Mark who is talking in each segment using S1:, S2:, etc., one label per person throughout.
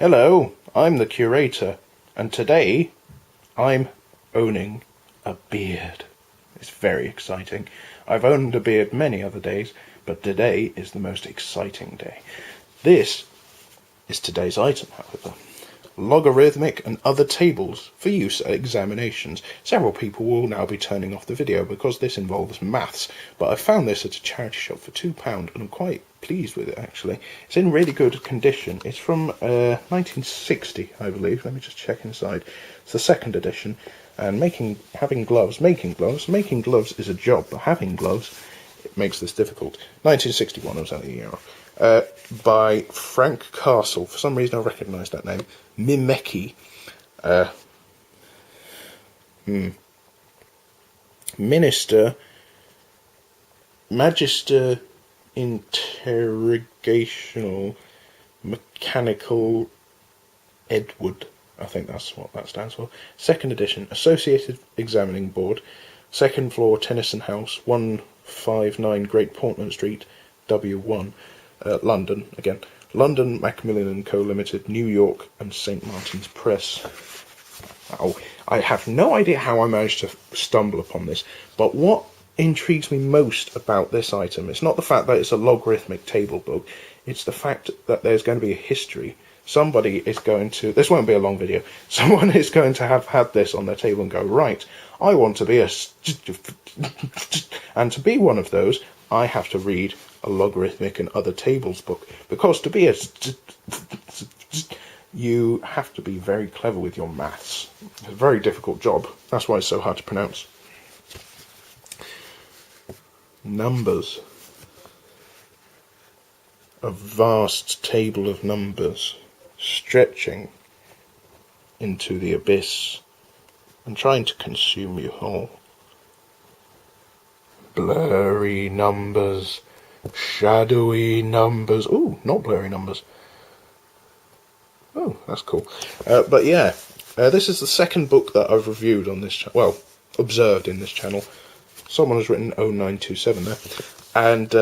S1: Hello, I'm the curator, and today I'm owning a beard. It's very exciting. I've owned a beard many other days, but today is the most exciting day. This is today's item, however. Logarithmic and other tables for use at examinations. Several people will now be turning off the video because this involves maths, but I found this at a charity shop for £2 and I'm quite pleased with it actually. It's in really good condition. It's from 1960, I believe. Let me just check inside. It's the second edition, and making gloves is a job, but having gloves, it makes this difficult. 1961, I was only a year off. By Frank Castle. For some reason I recognise that name. Mimeki. Magister Interrogational Mechanical Edward. I think that's what that stands for. Second edition. Associated Examining Board. Second floor, Tennyson House, 159 Great Portland Street, W1. London, again. London, Macmillan & Co. Limited, New York, and St. Martin's Press. Oh, I have no idea how I managed to stumble upon this, but what intrigues me most about this item, it's not the fact that it's a logarithmic table book, it's the fact that there's going to be a history. Somebody is going to, this won't be a long video, someone is going to have had this on their table and go, right, I want to be and to be one of those, I have to read a logarithmic and other tables book, because to be you have to be very clever with your maths. It's a very difficult job. That's why it's so hard to pronounce. Numbers. A vast table of numbers stretching into the abyss and trying to consume you whole. Blurry numbers. Shadowy numbers. Ooh, not blurry numbers. Oh, that's cool. But yeah, this is the second book that I've reviewed on this channel. Well, observed in this channel. Someone has written 0927 there, and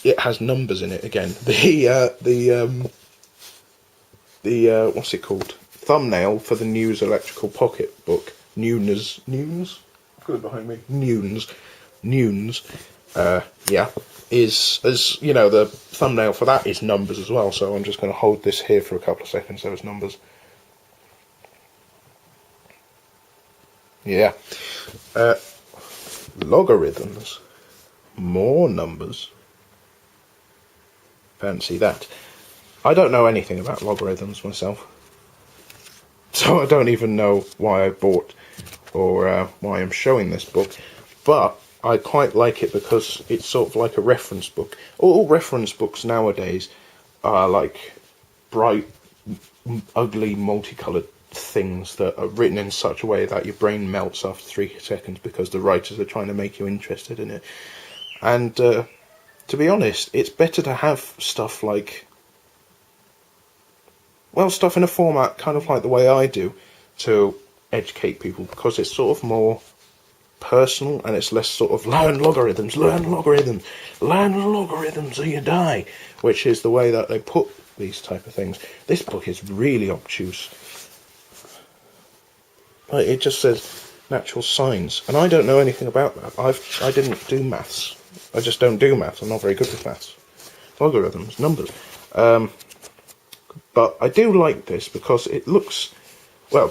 S1: it has numbers in it again. The what's it called? Thumbnail for the News Electrical Pocket book. Nunes. Good behind me. Nunes. Yeah. Is, as you know, the thumbnail for that is numbers as well, so I'm just going to hold this here for a couple of seconds so it's numbers. Yeah. Logarithms. More numbers. Fancy that. I don't know anything about logarithms myself, so I don't even know why I bought or why I'm showing this book, but I quite like it because it's sort of like a reference book. All reference books nowadays are like bright, ugly, multicoloured things that are written in such a way that your brain melts after 3 seconds because the writers are trying to make you interested in it. And to be honest, it's better to have stuff like, well, stuff in a format kind of like the way I do to educate people, because it's sort of more personal and it's less sort of learn logarithms or you die, which is the way that they put these type of things. This book is really obtuse. It just says natural science, and I don't know anything about that. I didn't do maths. I just don't do maths. I'm not very good with maths. Logarithms, numbers. But I do like this because it looks, well,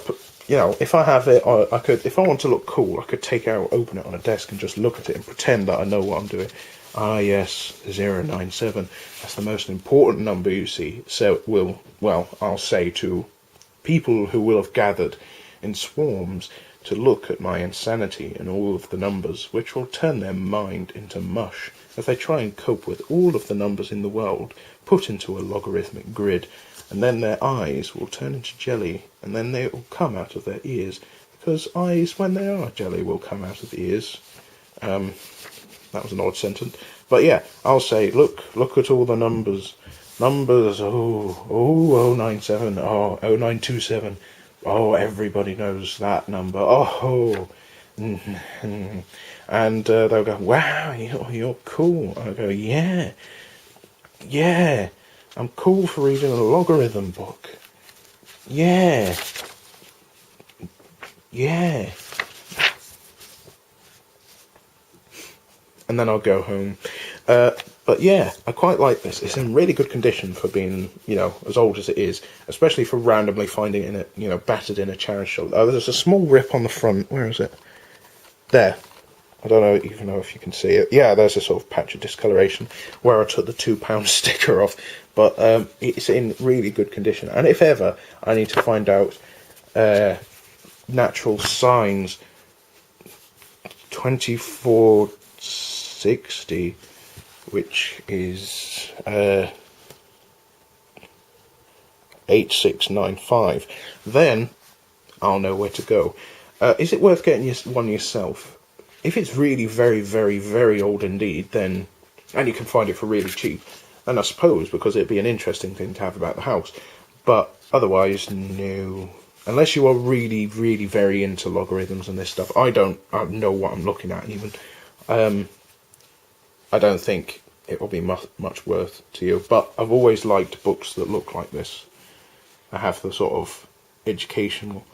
S1: you know, if I have it, I could, if I want to look cool, I could open it on a desk and just look at it and pretend that I know what I'm doing. Ah, yes, 097. That's the most important number you see. So I'll say to people who will have gathered in swarms to look at my insanity and all of the numbers, which will turn their mind into mush as they try and cope with all of the numbers in the world put into a logarithmic grid, and then their eyes will turn into jelly, and then they will come out of their ears, because eyes, when they are jelly, will come out of the ears. That was an odd sentence, but yeah, I'll say, look at all the numbers, oh 097, oh 0927, oh, everybody knows that number, oh, and they'll go, wow, you're cool. I'll go, yeah, I'm cool for reading a logarithm book. Yeah. Yeah. And then I'll go home. But yeah, I quite like this. It's in really good condition for being, as old as it is, especially for randomly finding it in a, battered in a charity shop. Oh, there's a small rip on the front. Where is it? There. I don't even know if you can see it. Yeah, there's a sort of patch of discoloration where I took the £2 sticker off. But it's in really good condition. And if ever I need to find out natural sines 2460, which is 8695, then I'll know where to go. Is it worth getting one yourself? If it's really very, very, very old indeed, then, and you can find it for really cheap, then I suppose, because it'd be an interesting thing to have about the house. But otherwise, no. Unless you are really, really very into logarithms and this stuff, I don't know what I'm looking at even. I don't think it will be much worth to you. But I've always liked books that look like this. I have the sort of educational,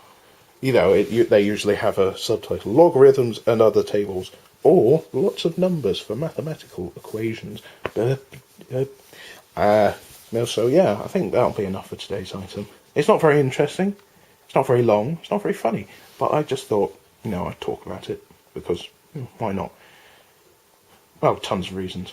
S1: they usually have a subtitle: Logarithms and Other Tables, or lots of numbers for mathematical equations. So yeah, I think that'll be enough for today's item. It's not very interesting, it's not very long, it's not very funny, but I just thought, I'd talk about it, because why not? Well, tons of reasons.